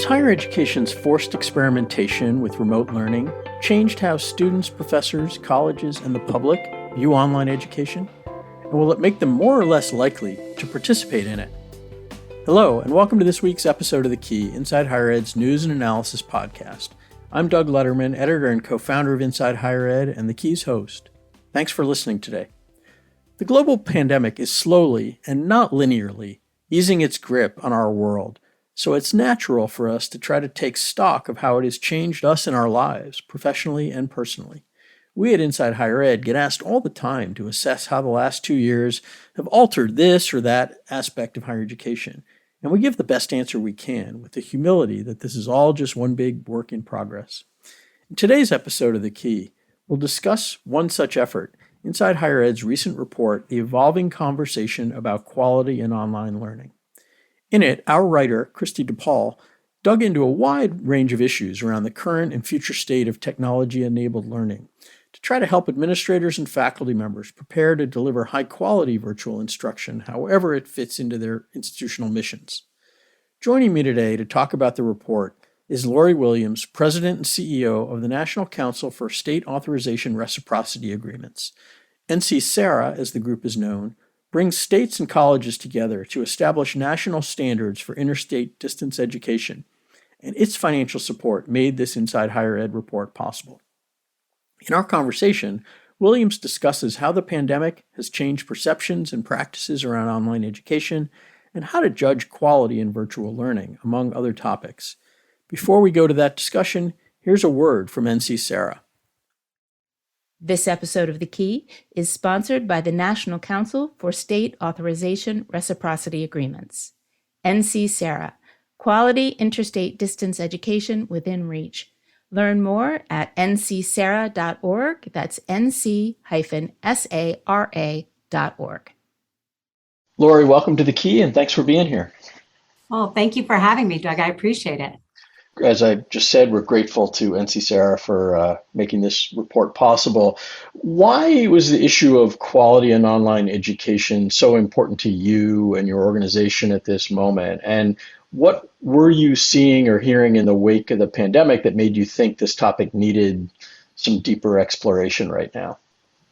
Has higher education's forced experimentation with remote learning changed how students, professors, colleges, and the public view online education? And will it make them more or less likely to participate in it? Hello, and welcome to this week's episode of The Key, Inside Higher Ed's news and analysis podcast. I'm Doug Letterman, editor and co-founder of Inside Higher Ed and The Key's host. Thanks for listening today. The global pandemic is slowly, and not linearly, easing its grip on our world. So it's natural for us to try to take stock of how it has changed us in our lives, professionally and personally. We at Inside Higher Ed get asked all the time to assess how the last 2 years have altered this or that aspect of higher education. And we give the best answer we can with the humility that this is all just one big work in progress. In today's episode of The Key, we'll discuss one such effort, Inside Higher Ed's recent report, The Evolving Conversation About Quality in Online Learning. In it, our writer, Christy DePaul, dug into a wide range of issues around the current and future state of technology-enabled learning to try to help administrators and faculty members prepare to deliver high-quality virtual instruction however it fits into their institutional missions. Joining me today to talk about the report is Lori Williams, President and CEO of the National Council for State Authorization Reciprocity Agreements. NC-SARA, as the group is known, brings states and colleges together to establish national standards for interstate distance education, and its financial support made this Inside Higher Ed report possible. In our conversation, Williams discusses how the pandemic has changed perceptions and practices around online education and how to judge quality in virtual learning, among other topics. Before we go to that discussion, here's a word from NC-SARA. This episode of The Key is sponsored by the National Council for State Authorization Reciprocity Agreements. NC-SARA, Quality Interstate Distance Education Within Reach. Learn more at ncsara.org. That's nc-sara.org. Lori, welcome to The Key, and thanks for being here. Well, thank you for having me, Doug. I appreciate it. As I just said, we're grateful to NC-SARA for making this report possible. Why was the issue of quality in online education so important to you and your organization at this moment? And what were you seeing or hearing in the wake of the pandemic that made you think this topic needed some deeper exploration right now?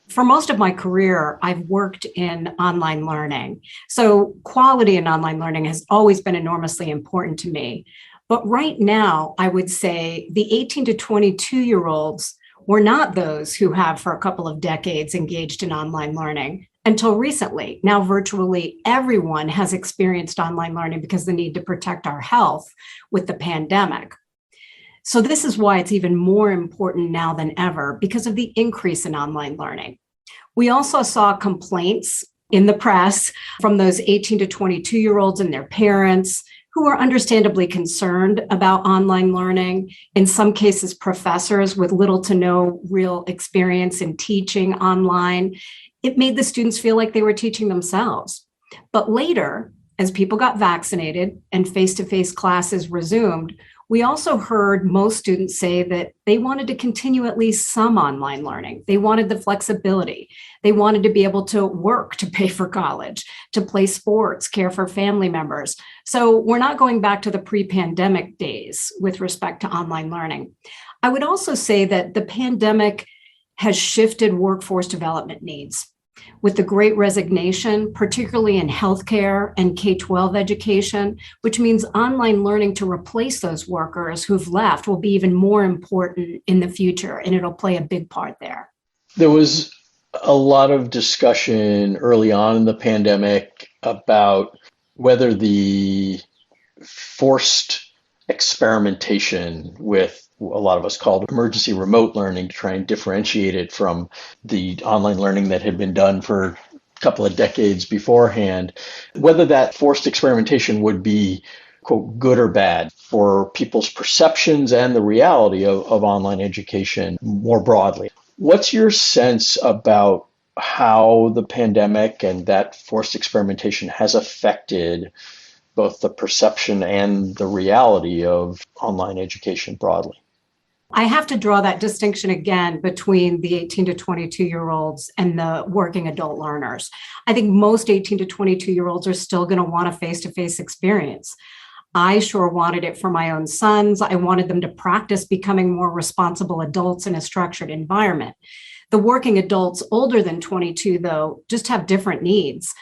For most of my career, I've worked in online learning. So quality in online learning has always been enormously important to me. But right now, I would say the 18 to 22-year-olds were not those who have for a couple of decades engaged in online learning until recently. Now, virtually everyone has experienced online learning because of the need to protect our health with the pandemic. So this is why it's even more important now than ever because of the increase in online learning. We also saw complaints in the press from those 18 to 22-year-olds and their parents who are understandably concerned about online learning, in some cases professors with little to no real experience in teaching online. It made the students feel like they were teaching themselves. But later, as people got vaccinated and face-to-face classes resumed, we also heard most students say that they wanted to continue at least some online learning. They wanted the flexibility. They wanted to be able to work, to pay for college, to play sports, care for family members. So we're not going back to the pre-pandemic days with respect to online learning. I would also say that the pandemic has shifted workforce development needs. With the Great Resignation, particularly in healthcare and K-12 education, which means online learning to replace those workers who've left will be even more important in the future, and it'll play a big part there. There was a lot of discussion early on in the pandemic about whether the forced experimentation with a lot of us called emergency remote learning to try and differentiate it from the online learning that had been done for a couple of decades beforehand, whether that forced experimentation would be, quote, good or bad for people's perceptions and the reality of online education more broadly. What's your sense about how the pandemic and that forced experimentation has affected both the perception and the reality of online education broadly? I have to draw that distinction again between the 18 to 22-year-olds and the working adult learners. I think most 18 to 22-year-olds are still going to want a face-to-face experience. I sure wanted it for my own sons. I wanted them to practice becoming more responsible adults in a structured environment. The working adults older than 22, though, just have different needs.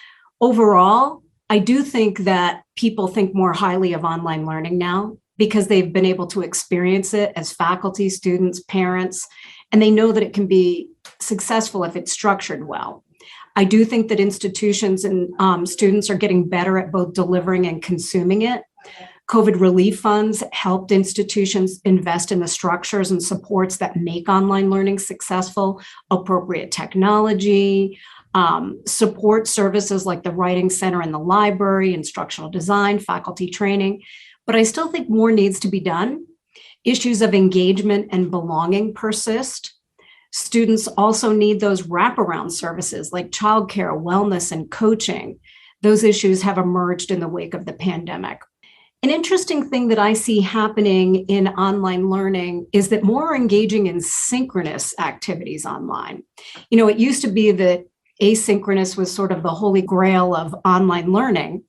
Overall, I do think that people think more highly of online learning now because they've been able to experience it as faculty, students, parents, and they know that it can be successful if it's structured well. I do think that institutions and students are getting better at both delivering and consuming it. COVID relief funds helped institutions invest in the structures and supports that make online learning successful, appropriate technology, support services like the Writing Center in the library, instructional design, faculty training. But I still think more needs to be done. Issues of engagement and belonging persist. Students also need those wraparound services like childcare, wellness, and coaching. Those issues have emerged in the wake of the pandemic. An interesting thing that I see happening in online learning is that more are engaging in synchronous activities online. It used to be that asynchronous was sort of the holy grail of online learning.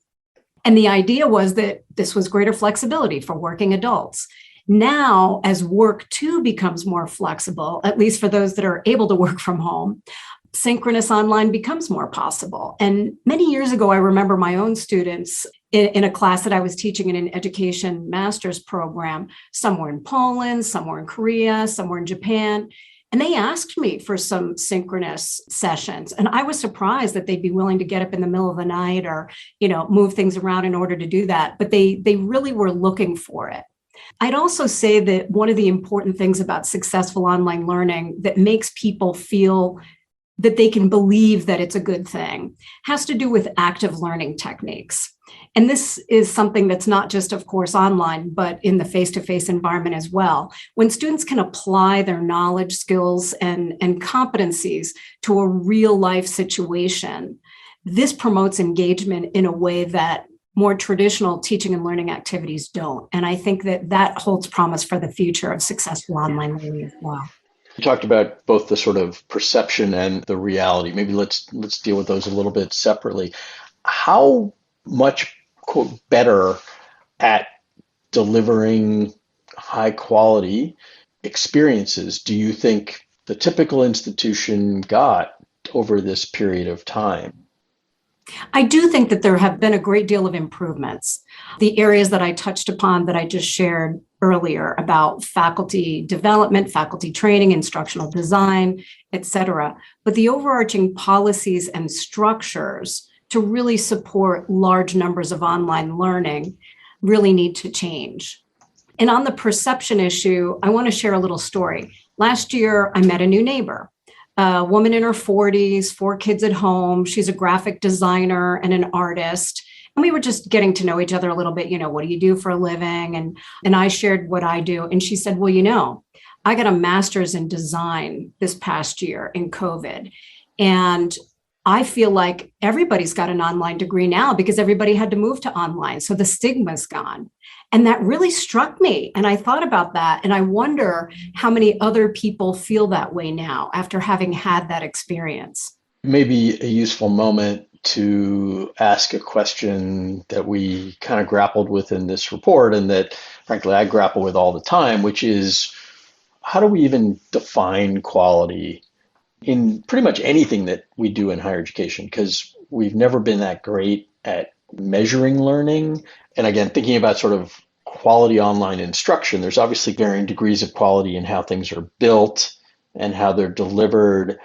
And the idea was that this was greater flexibility for working adults. Now, as work too becomes more flexible, at least for those that are able to work from home, synchronous online becomes more possible. And many years ago, I remember my own students in a class that I was teaching in an education master's program, somewhere in Poland, somewhere in Korea, somewhere in Japan. And they asked me for some synchronous sessions. And I was surprised that they'd be willing to get up in the middle of the night or, move things around in order to do that. But they really were looking for it. I'd also say that one of the important things about successful online learning that makes people feel that they can believe that it's a good thing has to do with active learning techniques. And this is something that's not just, of course, online, but in the face-to-face environment as well. When students can apply their knowledge, skills, and competencies to a real life situation, this promotes engagement in a way that more traditional teaching and learning activities don't. And I think that holds promise for the future of successful online learning as well. You talked about both the sort of perception and the reality. Maybe let's deal with those a little bit separately. How much, quote, better at delivering high quality experiences do you think the typical institution got over this period of time? I do think that there have been a great deal of improvements. The areas that I touched upon that I just shared earlier about faculty development, faculty training, instructional design, et cetera. But the overarching policies and structures to really support large numbers of online learning really need to change. And on the perception issue, I want to share a little story. Last year, I met a new neighbor. A woman in her 40s, 4 kids at home. She's a graphic designer and an artist. And we were just getting to know each other a little bit. What do you do for a living? And I shared what I do. And she said, well, I got a master's in design this past year in COVID. And I feel like everybody's got an online degree now because everybody had to move to online. So the stigma's gone. And that really struck me. And I thought about that. And I wonder how many other people feel that way now after having had that experience. Maybe a useful moment to ask a question that we kind of grappled with in this report and that, frankly, I grapple with all the time, which is how do we even define quality in pretty much anything that we do in higher education? Because we've never been that great at measuring learning. And again, thinking about sort of quality online instruction, there's obviously varying degrees of quality in how things are built and how they're delivered.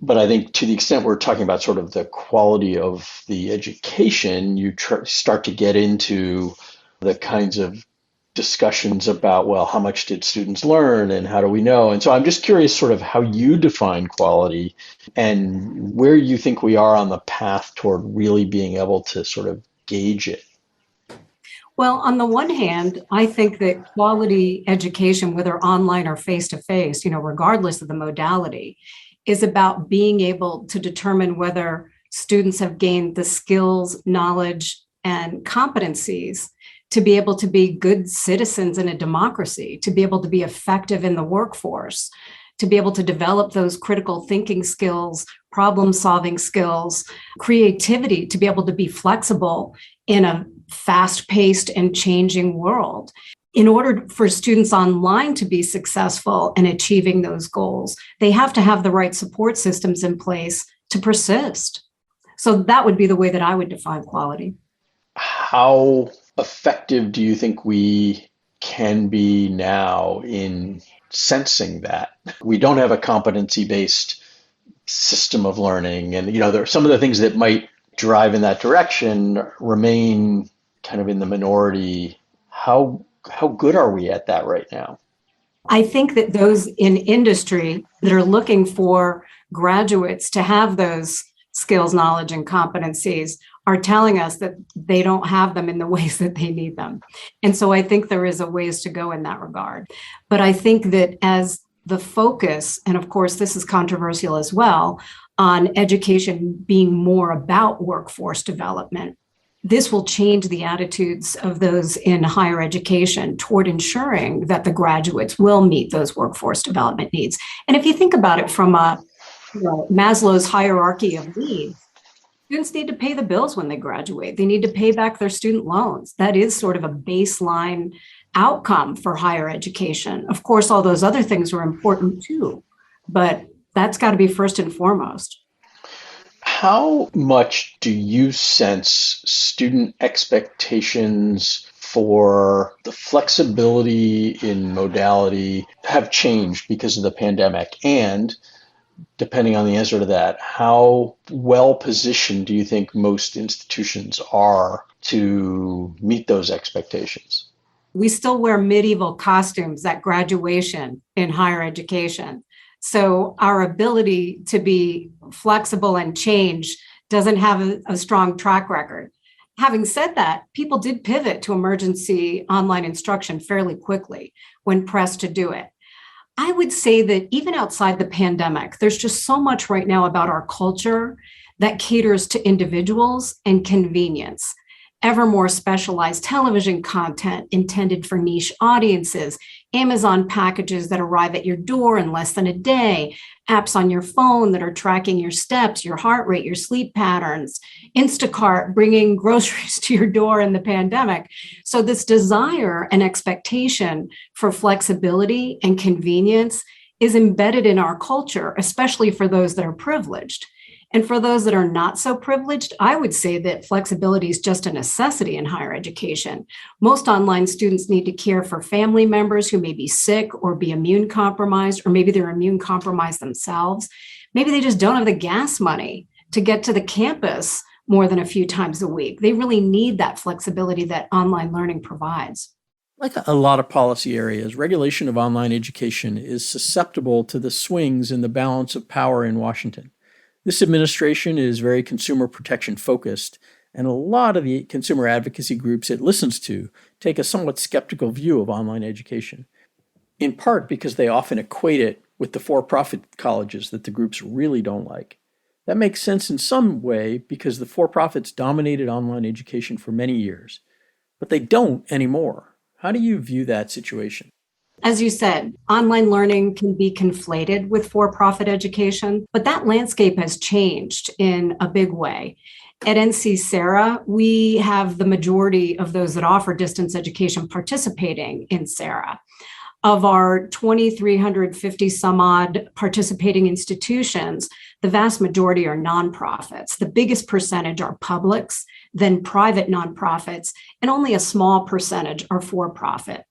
But I think to the extent we're talking about sort of the quality of the education, you start to get into the kinds of discussions about, well, how much did students learn and how do we know? And so I'm just curious sort of how you define quality and where you think we are on the path toward really being able to sort of gauge it. Well, on the one hand, I think that quality education, whether online or face-to-face, regardless of the modality, is about being able to determine whether students have gained the skills, knowledge, and competencies to be able to be good citizens in a democracy, to be able to be effective in the workforce, to be able to develop those critical thinking skills, problem-solving skills, creativity, to be able to be flexible in a fast-paced and changing world. In order for students online to be successful in achieving those goals, they have to have the right support systems in place to persist. So that would be the way that I would define quality. How effective do you think we can be now in sensing that? We don't have a competency-based system of learning, and there are some of the things that might drive in that direction remain kind of in the minority. How good are we at that right now? I think that those in industry that are looking for graduates to have those skills, knowledge, and competencies are telling us that they don't have them in the ways that they need them. And so I think there is a ways to go in that regard. But I think that as the focus, and of course this is controversial as well, on education being more about workforce development, this will change the attitudes of those in higher education toward ensuring that the graduates will meet those workforce development needs. And if you think about it from Maslow's hierarchy of needs, students need to pay the bills when they graduate. They need to pay back their student loans. That is sort of a baseline outcome for higher education. Of course, all those other things are important too, but that's got to be first and foremost. How much do you sense student expectations for the flexibility in modality have changed because of the pandemic? And depending on the answer to that, how well positioned do you think most institutions are to meet those expectations? We still wear medieval costumes at graduation in higher education. So our ability to be flexible and change doesn't have a strong track record. Having said that, people did pivot to emergency online instruction fairly quickly when pressed to do it. I would say that even outside the pandemic, there's just so much right now about our culture that caters to individuals and convenience. Ever more specialized television content intended for niche audiences, Amazon packages that arrive at your door in less than a day, apps on your phone that are tracking your steps, your heart rate, your sleep patterns, Instacart bringing groceries to your door in the pandemic. So this desire and expectation for flexibility and convenience is embedded in our culture, especially for those that are privileged. And for those that are not so privileged, I would say that flexibility is just a necessity in higher education. Most online students need to care for family members who may be sick or be immune compromised, or maybe they're immune compromised themselves. Maybe they just don't have the gas money to get to the campus more than a few times a week. They really need that flexibility that online learning provides. Like a lot of policy areas, regulation of online education is susceptible to the swings in the balance of power in Washington. This administration is very consumer protection focused, and a lot of the consumer advocacy groups it listens to take a somewhat skeptical view of online education, in part because they often equate it with the for-profit colleges that the groups really don't like. That makes sense in some way because the for-profits dominated online education for many years, but they don't anymore. How do you view that situation? As you said, online learning can be conflated with for-profit education, but that landscape has changed in a big way. At NC-SARA, we have the majority of those that offer distance education participating in SARA. Of our 2,350 some odd participating institutions, the vast majority are nonprofits. The biggest percentage are publics, then private nonprofits, and only a small percentage are for-profit.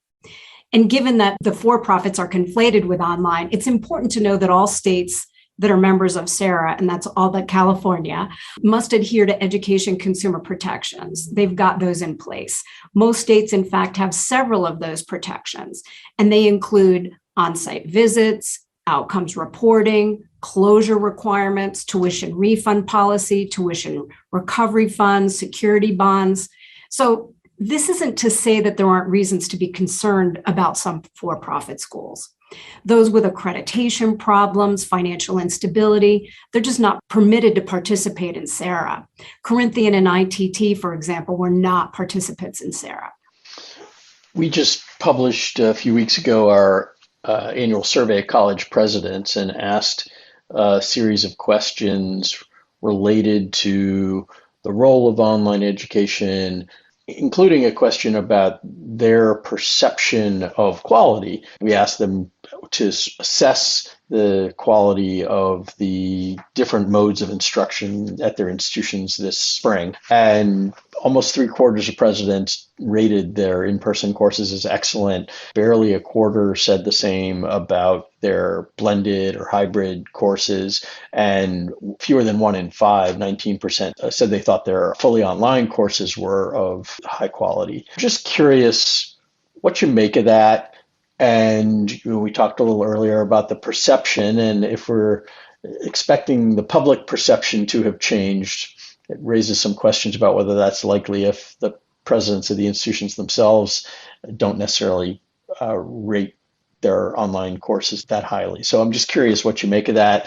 And given that the for-profits are conflated with online, it's important to know that all states that are members of SARA, and that's all but California, must adhere to education consumer protections. They've got those in place. Most states, in fact, have several of those protections, and they include on-site visits, outcomes reporting, closure requirements, tuition refund policy, tuition recovery funds, security bonds. So this isn't to say that there aren't reasons to be concerned about some for-profit schools. Those with accreditation problems, financial instability, they're just not permitted to participate in SARA. Corinthian and ITT, for example, were not participants in SARA. We just published a few weeks ago our annual survey of college presidents and asked a series of questions related to the the role of online education, including a question about their perception of quality. We asked them to assess the quality of the different modes of instruction at their institutions this spring. And almost 3/4 of presidents rated their in-person courses as excellent. Barely a quarter said the same about their blended or hybrid courses. And fewer than 1 in 5, 19%, said they thought their fully online courses were of high quality. Just curious what you make of that. And we talked a little earlier about the perception, and if we're expecting the public perception to have changed, it raises some questions about whether that's likely if the presidents of the institutions themselves don't necessarily rate their online courses that highly. So I'm just curious what you make of that.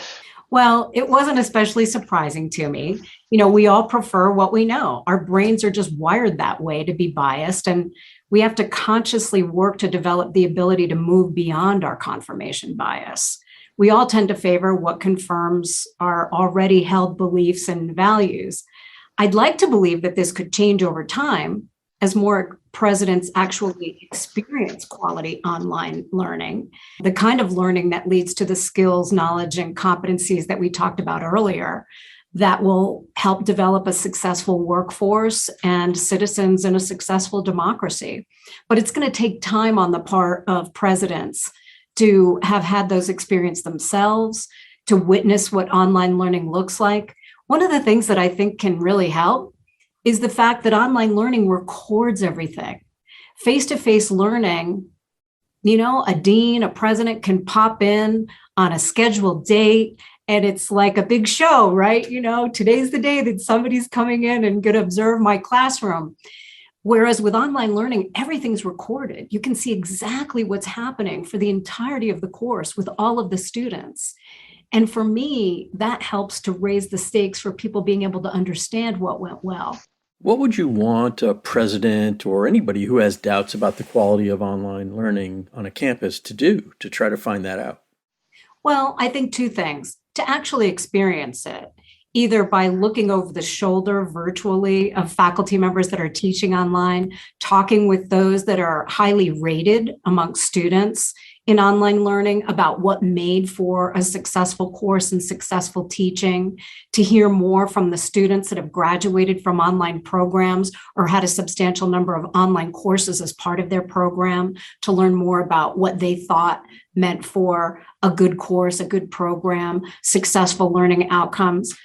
Well, it wasn't especially surprising to me. We all prefer what we know. Our brains are just wired that way to be biased, and we have to consciously work to develop the ability to move beyond our confirmation bias. We all tend to favor what confirms our already held beliefs and values. I'd like to believe that this could change over time as more presidents actually experience quality online learning, the kind of learning that leads to the skills, knowledge, and competencies that we talked about earlier that will help develop a successful workforce and citizens in a successful democracy. But it's going to take time on the part of presidents to have had those experiences themselves, to witness what online learning looks like. One of the things that I think can really help is the fact that online learning records everything. Face-to-face learning, a dean, a president can pop in on a scheduled date, and it's like a big show, right? Today's the day that somebody's coming in and going to observe my classroom. Whereas with online learning, everything's recorded. You can see exactly what's happening for the entirety of the course with all of the students. And for me, that helps to raise the stakes for people being able to understand what went well. What would you want a president or anybody who has doubts about the quality of online learning on a campus to do to try to find that out? Well, I think two things: to actually experience it, either by looking over the shoulder virtually of faculty members that are teaching online, talking with those that are highly rated amongst students in online learning about what made for a successful course and successful teaching, to hear more from the students that have graduated from online programs or had a substantial number of online courses as part of their program, to learn more about what they thought meant for a good course, a good program, successful learning outcomes.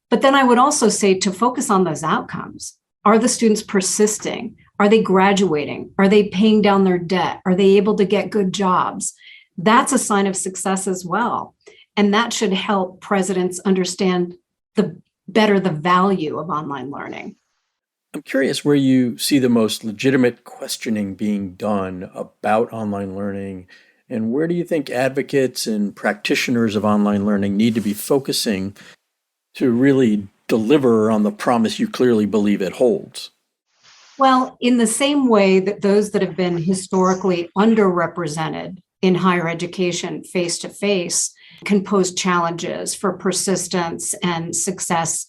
But then I would also say to focus on those outcomes. Are the students persisting? Are they graduating? Are they paying down their debt? Are they able to get good jobs? That's a sign of success as well. And that should help presidents understand the value of online learning. I'm curious where you see the most legitimate questioning being done about online learning, and where do you think advocates and practitioners of online learning need to be focusing to really deliver on the promise you clearly believe it holds? Well, in the same way that those that have been historically underrepresented in higher education face to face can pose challenges for persistence and success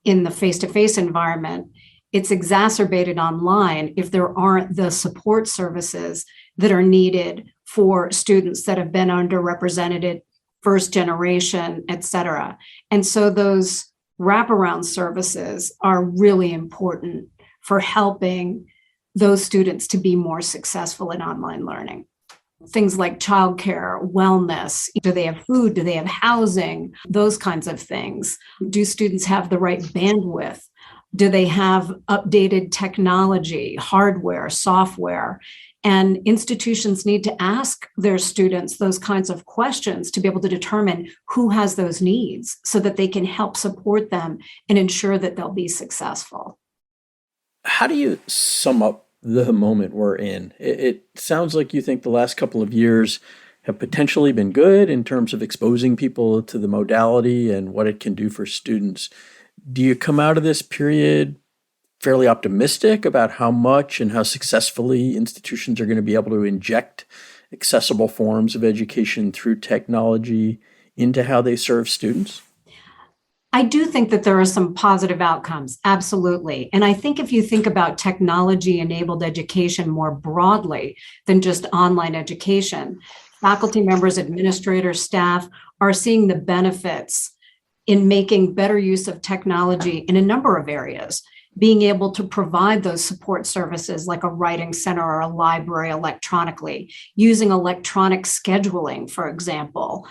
in the face to face environment, it's exacerbated online if there aren't the support services that are needed for students that have been underrepresented, first generation, et cetera. And so those wraparound services are really important for helping those students to be more successful in online learning. Things like childcare, wellness, do they have food? Do they have housing? Those kinds of things. Do students have the right bandwidth? Do they have updated technology, hardware, software? And institutions need to ask their students those kinds of questions to be able to determine who has those needs so that they can help support them and ensure that they'll be successful. How do you sum up the moment we're in? It sounds like you think the last couple of years have potentially been good in terms of exposing people to the modality and what it can do for students. Do you come out of this period fairly optimistic about how much and how successfully institutions are going to be able to inject accessible forms of education through technology into how they serve students? I do think that there are some positive outcomes, absolutely. And I think if you think about technology-enabled education more broadly than just online education, faculty members, administrators, staff are seeing the benefits in making better use of technology in a number of areas, being able to provide those support services like a writing center or a library electronically, using electronic scheduling, for example,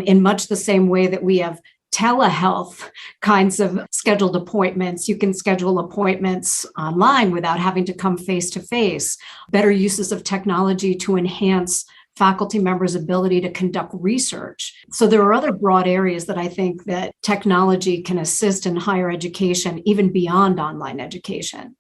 in much the same way that we have telehealth kinds of scheduled appointments. You can schedule appointments online without having to come face to face, better uses of technology to enhance faculty members' ability to conduct research. So there are other broad areas that I think that technology can assist in higher education, even beyond online education.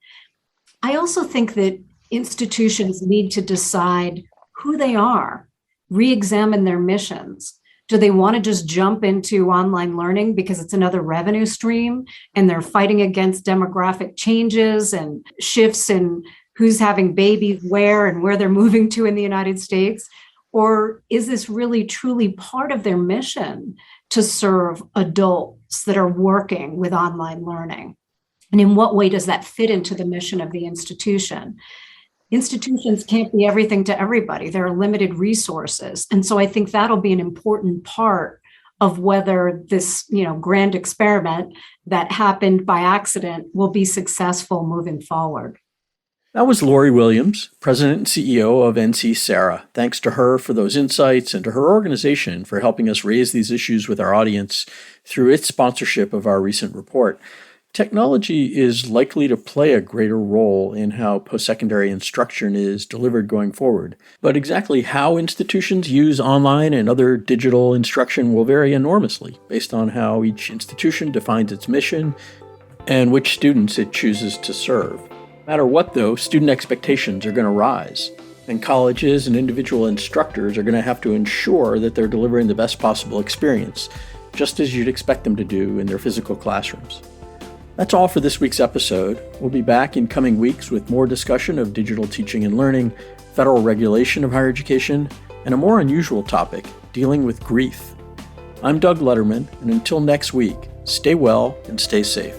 I also think that institutions need to decide who they are, re-examine their missions. Do they want to just jump into online learning because it's another revenue stream and they're fighting against demographic changes and shifts in who's having babies where and where they're moving to in the United States? Or is this really truly part of their mission to serve adults that are working with online learning? And in what way does that fit into the mission of the institution? Institutions can't be everything to everybody. There are limited resources. And so I think that'll be an important part of whether this, grand experiment that happened by accident will be successful moving forward. That was Lori Williams, President and CEO of NC-SARA. Thanks to her for those insights and to her organization for helping us raise these issues with our audience through its sponsorship of our recent report. Technology is likely to play a greater role in how post-secondary instruction is delivered going forward. But exactly how institutions use online and other digital instruction will vary enormously based on how each institution defines its mission and which students it chooses to serve. No matter what, though, student expectations are going to rise, and colleges and individual instructors are going to have to ensure that they're delivering the best possible experience, just as you'd expect them to do in their physical classrooms. That's all for this week's episode. We'll be back in coming weeks with more discussion of digital teaching and learning, federal regulation of higher education, and a more unusual topic, dealing with grief. I'm Doug Letterman, and until next week, stay well and stay safe.